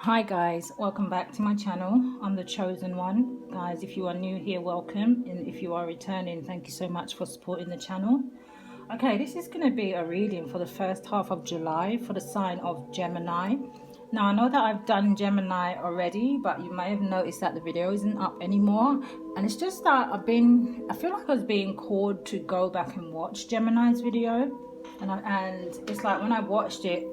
Hi guys, welcome back to my channel. I'm the chosen one. Guys, if you are new here, welcome, and if you are returning, thank you so much for supporting the channel. Okay, this is going to be a reading for the first half of July for the sign of Gemini. Now I know that I've done Gemini already, but you may have noticed that the video isn't up anymore, and it's just that I feel like I was being called to go back and watch Gemini's video, and it's like when I watched it,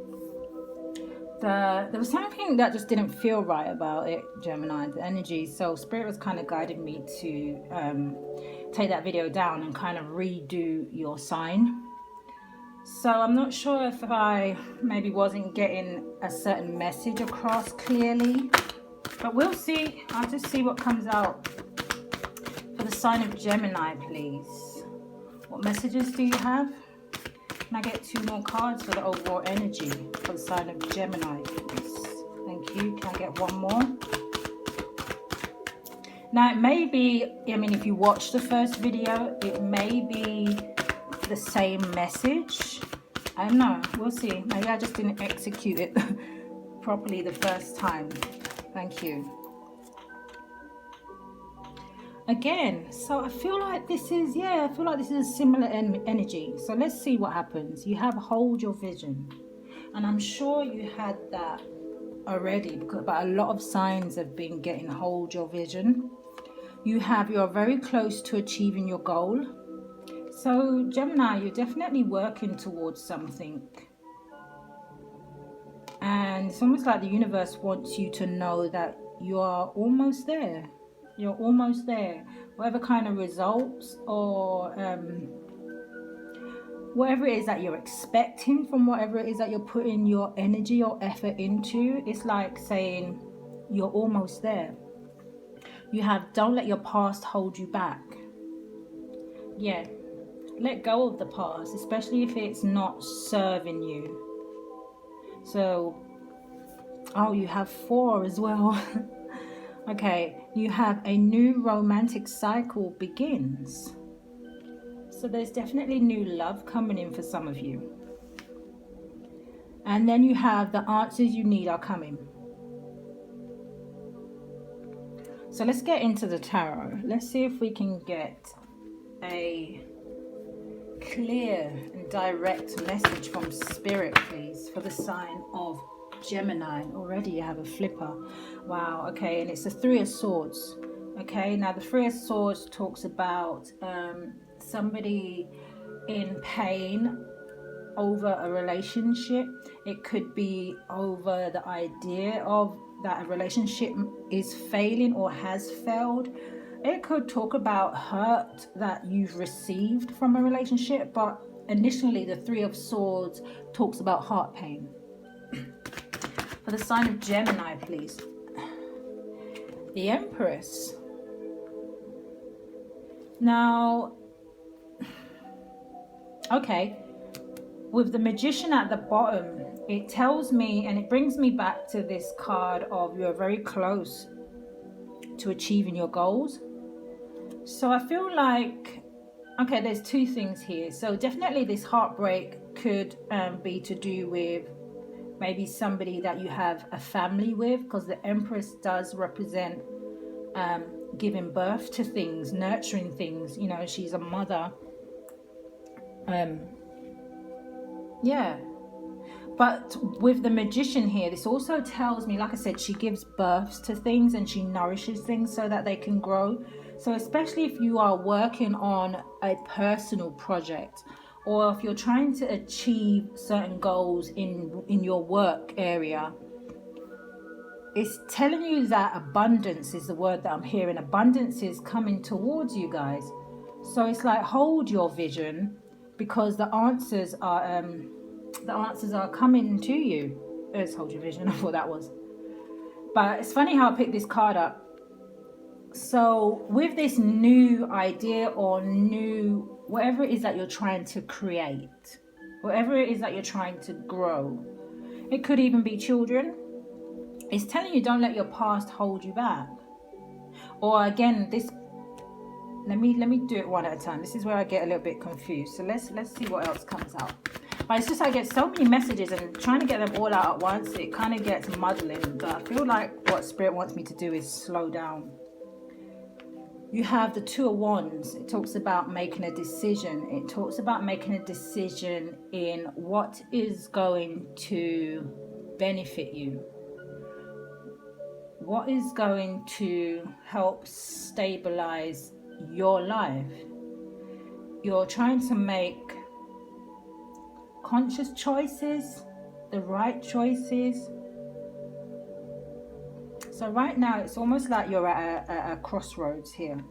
there was something that just didn't feel right about it, Gemini, the energy. So Spirit was kind of guiding me to take that video down and kind of redo your sign. So I'm not sure if I maybe wasn't getting a certain message across clearly, but we'll see. I'll just see what comes out for the sign of Gemini, please. What messages do you have? Can I get 2 more cards for the overall energy for the sign of Gemini, please? Thank you. Can I get 1 more? Now, it may be, I mean, if you watch the first video, it may be the same message. I don't know. We'll see. Maybe I just didn't execute it properly the first time. Thank you. Again, so I feel like this is, a similar energy. So let's see what happens. You have hold your vision, and I'm sure you had that already, but a lot of signs have been getting hold your vision. You're very close to achieving your goal. So Gemini, you're definitely working towards something, and it's almost like the universe wants you to know that you are almost there. You're almost there. Whatever kind of results or whatever it is that you're expecting from whatever it is that you're putting your energy or effort into, it's like saying you're almost there. Don't let your past hold you back. Yeah, let go of the past, especially if it's not serving you. So, oh, you have 4 as well. Okay, you have a new romantic cycle begins. So there's definitely new love coming in for some of you. And then you have the answers you need are coming. So let's get into the tarot. Let's see if we can get a clear and direct message from Spirit, please, for the sign of Gemini. Already you have a flipper. Wow. Okay, and it's the 3 of Swords. Okay, now the 3 of Swords talks about somebody in pain over a relationship. It could be over the idea of that a relationship is failing or has failed. It could talk about hurt that you've received from a relationship, but initially the 3 of Swords talks about heart pain. For the sign of Gemini, please. The Empress. Now, okay, with the Magician at the bottom, it tells me, and it brings me back to this card of you're very close to achieving your goals. So I feel like, okay, there's 2 things here. So definitely this heartbreak could be to do with maybe somebody that you have a family with, because the Empress does represent giving birth to things, nurturing things. You know, she's a mother. Yeah. But with the Magician here, this also tells me, like I said, she gives births to things and she nourishes things so that they can grow. So especially if you are working on a personal project, or if you're trying to achieve certain goals in your work area, it's telling you that abundance is the word that I'm hearing. Abundance is coming towards you guys. So it's like hold your vision, because the answers are coming to you. Let's hold your vision. I thought that was. But it's funny how I picked this card up. So with this new idea or new whatever it is that you're trying to create, whatever it is that you're trying to grow, it could even be children. It's telling you don't let your past hold you back. Or again, this, let me do it one at a time. This is where I get a little bit confused. So let's see what else comes out. But it's just I get so many messages and trying to get them all out at once, it kind of gets muddling. But I feel like what Spirit wants me to do is slow down. You have the Two of Wands. It talks about making a decision. It talks about making a decision in what is going to benefit you. What is going to help stabilize your life. You're trying to make conscious choices, the right choices. So right now it's almost like you're at a crossroads here.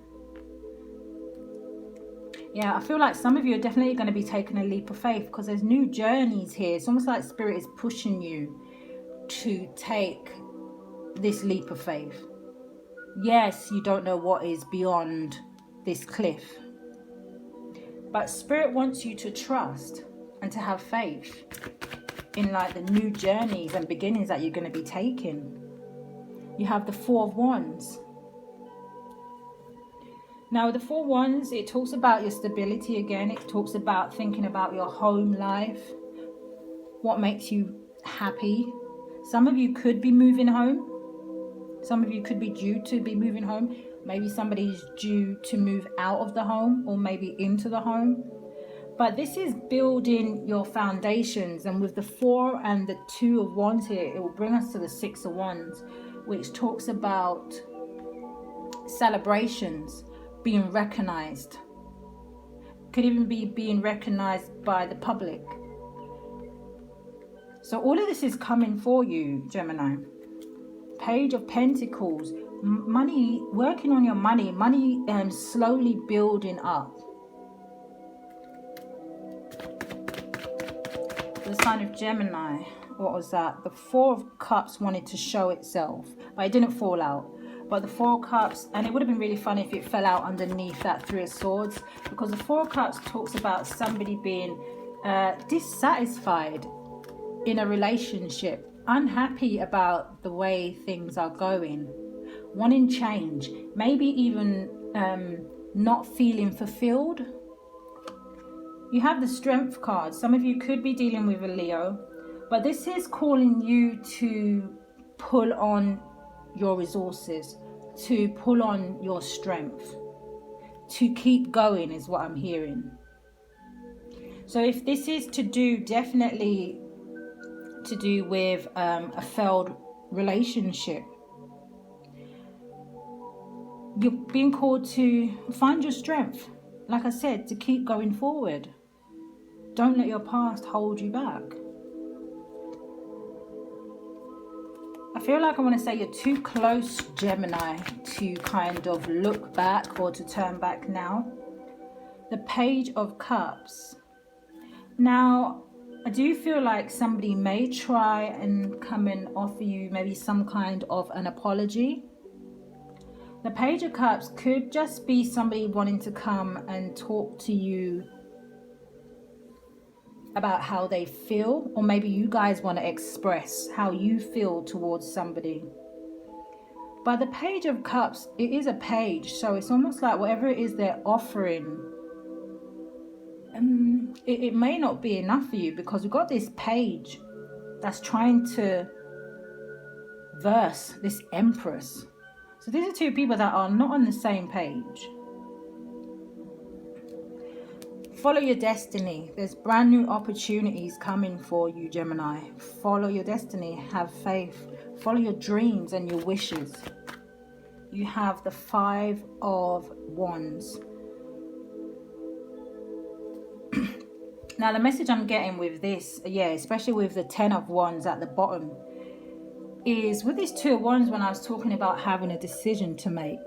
Yeah, I feel like some of you are definitely going to be taking a leap of faith because there's new journeys here. It's almost like Spirit is pushing you to take this leap of faith. Yes, you don't know what is beyond this cliff, but Spirit wants you to trust and to have faith in like the new journeys and beginnings that you're going to be taking. You have the Four of Wands. Now with the Four of Wands, it talks about your stability again. It talks about thinking about your home life, what makes you happy. Some of you could be moving home. Some of you could be due to be moving home. Maybe somebody's due to move out of the home or maybe into the home. But this is building your foundations. And with the Four and the Two of Wands here, it will bring us to the Six of Wands, which talks about celebrations, being recognized. Could even be being recognized by the public. So all of this is coming for you, Gemini. Page of Pentacles, money, working on your money slowly building up. The sign of Gemini, what was that? The Four of Cups wanted to show itself, but it didn't fall out. But the Four of Cups, and it would have been really funny if it fell out underneath that Three of Swords, because the Four of Cups talks about somebody being dissatisfied in a relationship, unhappy about the way things are going, wanting change, maybe even not feeling fulfilled. You have the Strength card. Some of you could be dealing with a Leo, but this is calling you to pull on your resources, to pull on your strength, to keep going is what I'm hearing. So if this is to do, definitely to do with a failed relationship, you're being called to find your strength, like I said, to keep going forward. Don't let your past hold you back. I feel like I want to say you're too close, Gemini, to kind of look back or to turn back now. The Page of Cups. Now, I do feel like somebody may try and come and offer you maybe some kind of an apology. The Page of Cups could just be somebody wanting to come and talk to you about how they feel, or maybe you guys want to express how you feel towards somebody. But the Page of Cups, it is a page, so it's almost like whatever it is they're offering, it may not be enough for you, because we've got this page that's trying to verse this Empress. So these are two people that are not on the same page. Follow your destiny. There's brand new opportunities coming for you, Gemini. Follow your destiny. Have faith. Follow your dreams and your wishes. You have the Five of Wands. Now, the message I'm getting with this, especially with the Ten of Wands at the bottom, is with these Two of Wands, when I was talking about having a decision to make,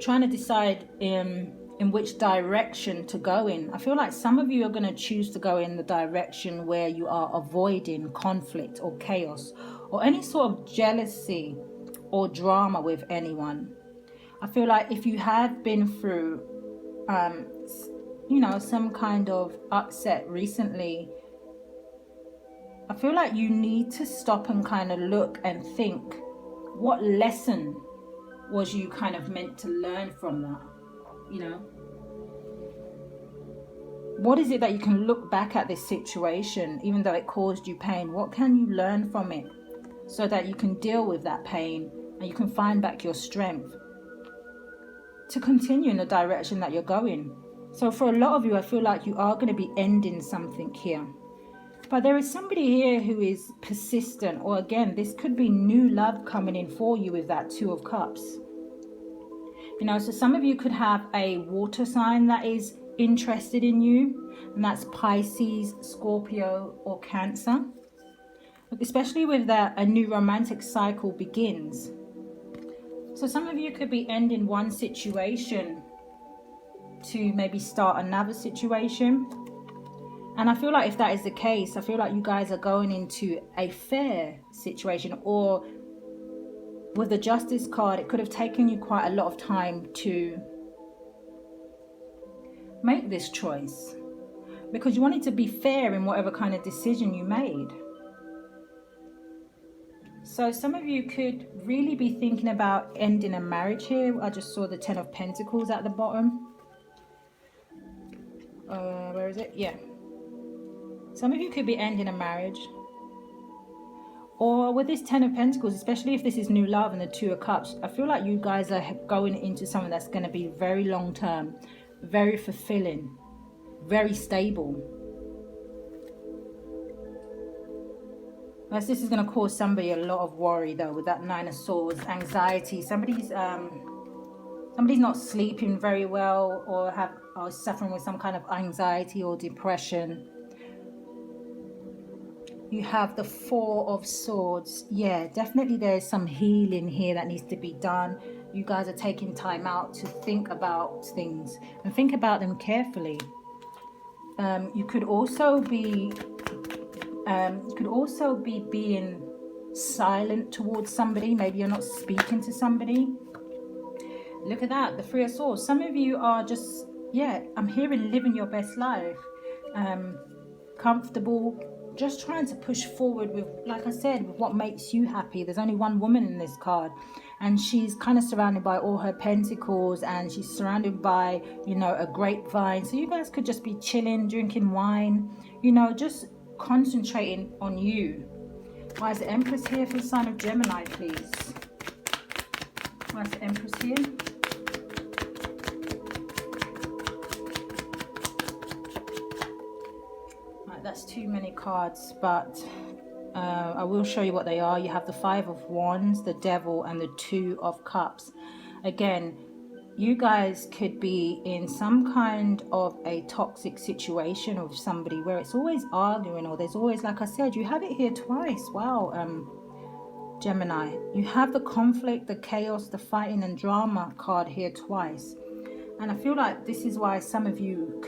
trying to decide in which direction to go in. I feel like some of you are going to choose to go in the direction where you are avoiding conflict or chaos or any sort of jealousy or drama with anyone. I feel like if you have been through some kind of upset recently, I feel like you need to stop and kind of look and think, what lesson was you kind of meant to learn from that? What is it that you can look back at this situation, even though it caused you pain? What can you learn from it so that you can deal with that pain and you can find back your strength to continue in the direction that you're going? So for a lot of you, I feel like you are going to be ending something here. But there is somebody here who is persistent, or again, this could be new love coming in for you with that Two of Cups. You know, so some of you could have a water sign that is interested in you, and that's Pisces, Scorpio, or Cancer. Especially with that, a new romantic cycle begins. So some of you could be ending one situation to maybe start another situation. And I feel like if that is the case, I feel like you guys are going into a fair situation, or with the Justice card, it could have taken you quite a lot of time to make this choice because you wanted to be fair in whatever kind of decision you made. So some of you could really be thinking about ending a marriage here. I just saw the Ten of Pentacles at the bottom. Where is it? Yeah. Some of you could be ending a marriage. Or with this Ten of Pentacles, especially if this is new love and the Two of Cups, I feel like you guys are going into something that's going to be very long term, very fulfilling, very stable. This is going to cause somebody a lot of worry though, with that Nine of Swords, anxiety. Somebody's not sleeping very well, or suffering with some kind of anxiety or depression. You have the Four of Swords. Yeah, definitely there is some healing here that needs to be done. You guys are taking time out to think about things and think about them carefully. You could also be being silent towards somebody. Maybe you're not speaking to somebody. Look at that, the Three of Swords. Some of you are just, I'm hearing living your best life. Comfortable, just trying to push forward with, like I said, with what makes you happy. There's only one woman in this card, and she's kind of surrounded by all her pentacles, and she's surrounded by, you know, a grapevine. So you guys could just be chilling, drinking wine, you know, just concentrating on you. Why is the Empress here for the sign of Gemini, please? Why is the Empress here? That's too many cards, but I will show you what they are. You have the Five of Wands, the Devil, and the Two of Cups. Again, you guys could be in some kind of a toxic situation with somebody where it's always arguing, or there's always, like I said, you have it here twice. Wow, Gemini. You have the conflict, the chaos, the fighting and drama card here twice. And I feel like this is why some of you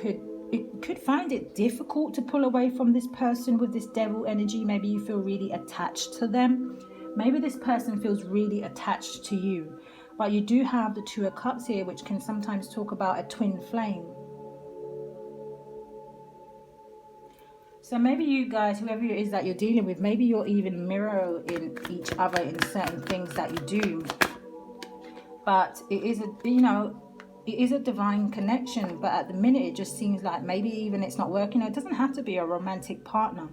could find it difficult to pull away from this person with this devil energy. Maybe you feel really attached to them. Maybe this person feels really attached to you. But you do have the Two of Cups here, which can sometimes talk about a twin flame. So maybe you guys, whoever it is that you're dealing with, maybe you're even mirroring each other in certain things that you do. But it is it is a divine connection, but at the minute it just seems like maybe even it's not working. It doesn't have to be a romantic partner.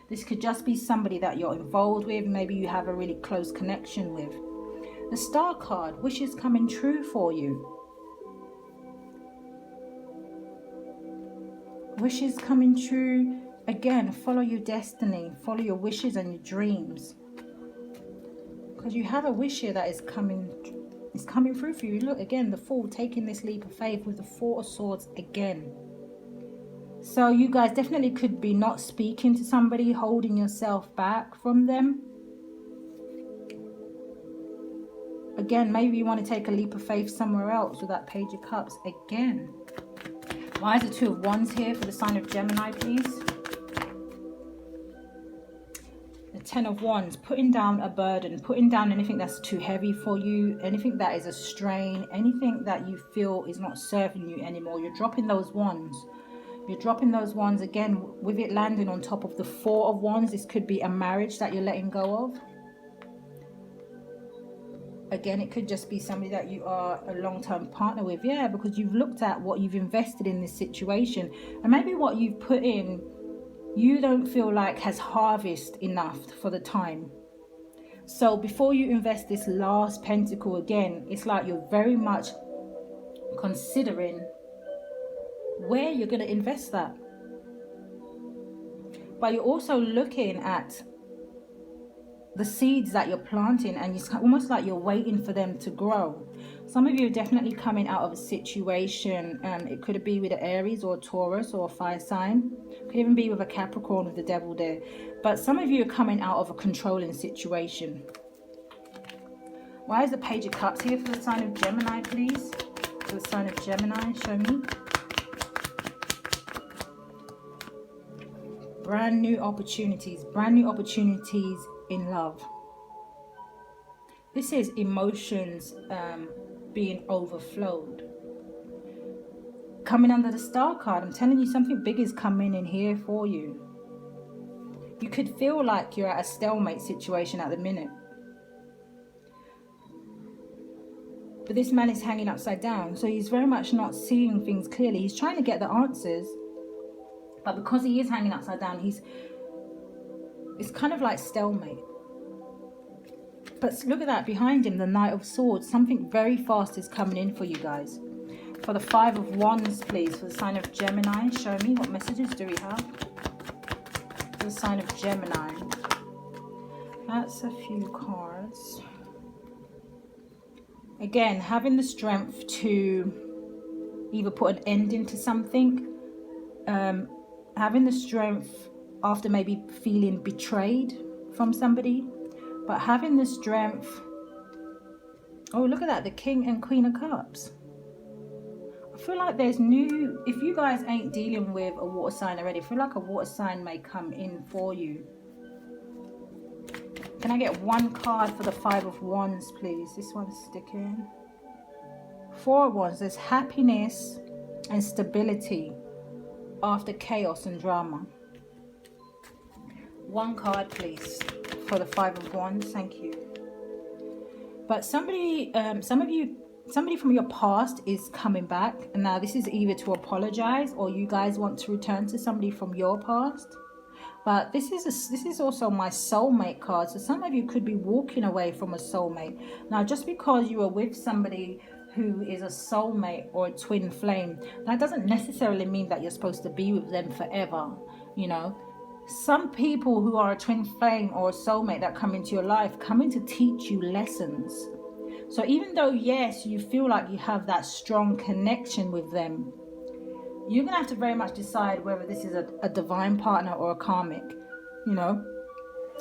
This could just be somebody that you're involved with. Maybe you have a really close connection with. The Star card, wishes coming true for you. Wishes coming true. Again, follow your destiny, follow your wishes and your dreams. Because you have a wish here that is coming through for you. Look, again, the Fool, taking this leap of faith with the Four of Swords again. So you guys definitely could be not speaking to somebody, holding yourself back from them. Again, maybe you want to take a leap of faith somewhere else with that Page of Cups again. Why is the Two of Wands here for the sign of Gemini, please? The Ten of Wands, putting down a burden, putting down anything that's too heavy for you, anything that is a strain, anything that you feel is not serving you anymore. You're dropping those wands. You're dropping those wands again, with it landing on top of the Four of Wands. This could be a marriage that you're letting go of. Again, it could just be somebody that you are a long-term partner with. Yeah, because you've looked at what you've invested in this situation, and maybe what you've put in, you don't feel like has harvested enough for the time. So before you invest this last pentacle again, it's like you're very much considering where you're going to invest that. But you're also looking at the seeds that you're planting, and it's almost like you're waiting for them to grow. Some of you are definitely coming out of a situation, it could be with an Aries or a Taurus or a fire sign, could even be with a Capricorn with the devil there, but some of you are coming out of a controlling situation. Why is the Page of Cups here for the sign of Gemini, please? For the sign of Gemini, show me. Brand new opportunities in love. This is emotions being overflowed. Coming under the Star card, I'm telling you, something big is coming in here for you. You could feel like you're at a stalemate situation at the minute. But this man is hanging upside down, so he's very much not seeing things clearly. He's trying to get the answers, but because he is hanging upside down, it's kind of like stalemate. But look at that, behind him, the Knight of Swords. Something very fast is coming in for you guys. For the Five of Wands, please, for the sign of Gemini, show me what messages do we have for the sign of Gemini. That's a few cards. Again, having the strength to either put an ending to something, having the strength after maybe feeling betrayed from somebody, but having the strength. Oh, look at that, the King and Queen of Cups. I feel like there's new, if you guys ain't dealing with a water sign already, I feel like a water sign may come in for you. Can I get one card for the Five of Wands, please? This one's sticking. Four of Wands. There's happiness and stability after chaos and drama. One card, please, for the Five of Wands. Thank you. But somebody from your past is coming back, and now this is either to apologize or you guys want to return to somebody from your past. But this is also my soulmate card. So some of you could be walking away from a soulmate. Now, just because you are with somebody who is a soulmate or a twin flame, that doesn't necessarily mean that you're supposed to be with them forever. You know, some people who are a twin flame or a soulmate that come into your life come in to teach you lessons. So even though, yes, you feel like you have that strong connection with them, you're going to have to very much decide whether this is a divine partner or a karmic, you know,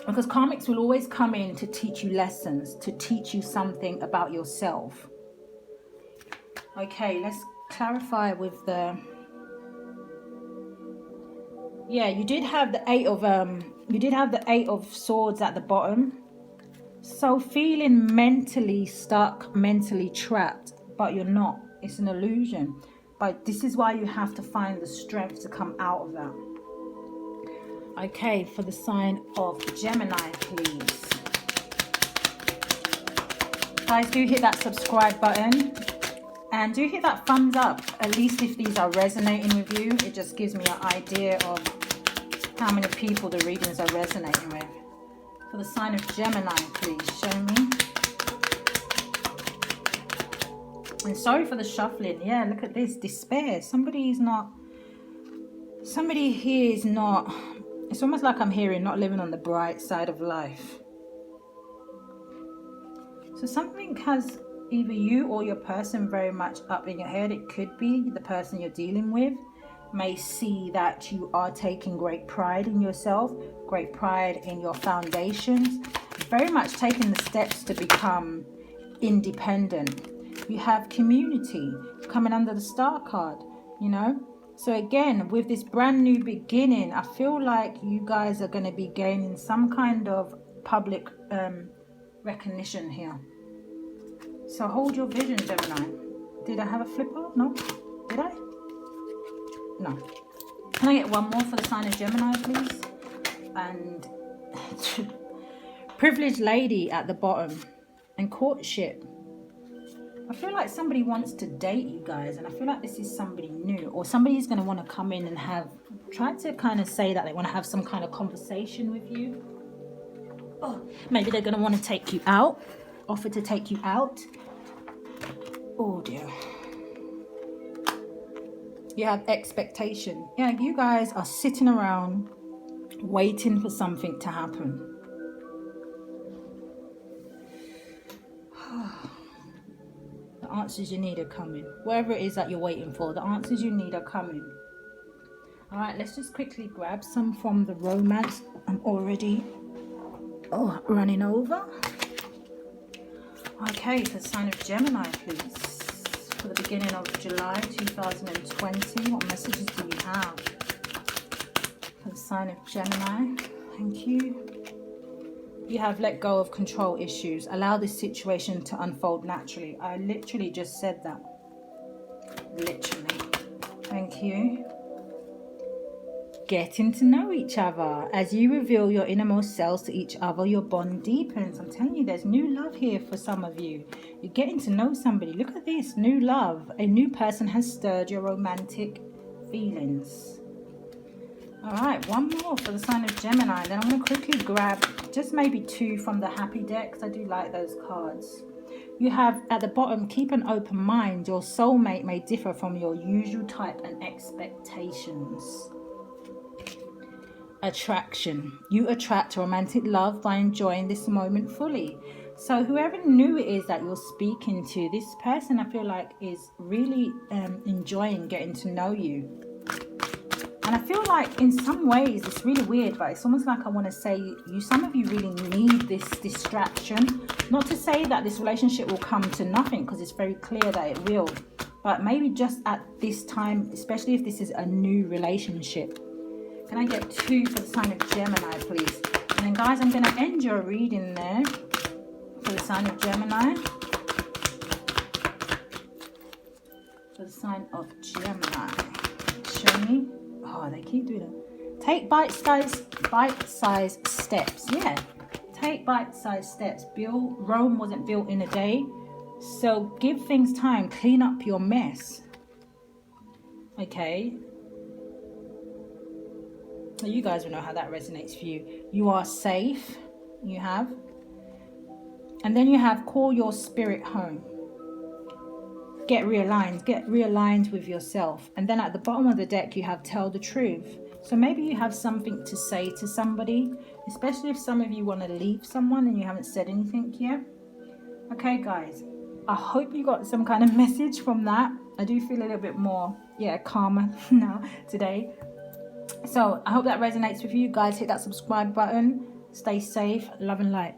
because karmics will always come in to teach you lessons, to teach you something about yourself. Okay, let's clarify with the, yeah, you did have the Eight of Swords at the bottom. So feeling mentally stuck, mentally trapped, but you're not. It's an illusion. But this is why you have to find the strength to come out of that. Okay, for the sign of Gemini, please. Guys, do hit that subscribe button. And do hit that thumbs up. At least if these are resonating with you, it just gives me an idea of how many people the readings are resonating with. For the sign of Gemini, please, show me. And sorry for the shuffling. Yeah, look at this. Despair. Somebody here is not, it's almost like I'm hearing not living on the bright side of life. So something has either you or your person very much up in your head. It could be the person you're dealing with may see that you are taking great pride in yourself, great pride in your foundations, very much taking the steps to become independent. You have community coming under the Star card, you know. So again, with this brand new beginning, I feel like you guys are going to be gaining some kind of public recognition here. So hold your vision, Gemini. Did I have a flipper? No. Did I? No. Can I get one more for the sign of Gemini, please? And privileged lady at the bottom. and courtship. I feel like somebody wants to date you guys, and I feel like this is somebody new, or somebody's going to want to come in and try to kind of say that they want to have some kind of conversation with you. Oh, maybe they're going to want to take you out, offer to take you out. Oh dear. You have expectation. Yeah, you guys are sitting around waiting for something to happen. The answers you need are coming. Whatever it is that you're waiting for, the answers you need are coming. All right, let's just quickly grab some from the romance. I'm already running over. Okay, for the sign of Gemini, please. For the beginning of July 2020, what messages do you have? For the sign of Gemini, thank you. You have let go of control issues. Allow this situation to unfold naturally. I literally just said that. Literally. Thank you. Getting to know each other. As you reveal your innermost selves to each other, your bond deepens. I'm telling you, there's new love here for some of you. You're getting to know somebody. Look at this, new love. A new person has stirred your romantic feelings. All right, one more for the sign of Gemini. Then I'm going to quickly grab just maybe 2 from the happy deck, because I do like those cards. You have at the bottom, keep an open mind. Your soulmate may differ from your usual type and expectations. Attraction. You attract romantic love by enjoying this moment fully. So whoever new it is that you're speaking to, this person I feel like is really enjoying getting to know you. And I feel like in some ways it's really weird, but it's almost like I want to say some of you really need this distraction. Not to say that this relationship will come to nothing, because it's very clear that it will. But maybe just at this time, especially if this is a new relationship. Can I get 2 for the sign of Gemini, please? And then guys, I'm going to end your reading there for the sign of Gemini. For the sign of Gemini. Show me. Oh, they keep doing it. Take bite-sized steps. Yeah, take bite-sized steps. Rome wasn't built in a day, so give things time. Clean up your mess. Okay. So you guys will know how that resonates for you. You are safe. You have. And then you have call your spirit home. Get realigned with yourself. And then at the bottom of the deck you have tell the truth. So maybe you have something to say to somebody, especially if some of you want to leave someone and you haven't said anything yet. Okay guys, I hope you got some kind of message from that. I do feel a little bit more calmer now today. So I hope that resonates with you guys. Hit that subscribe button. Stay safe. Love and light.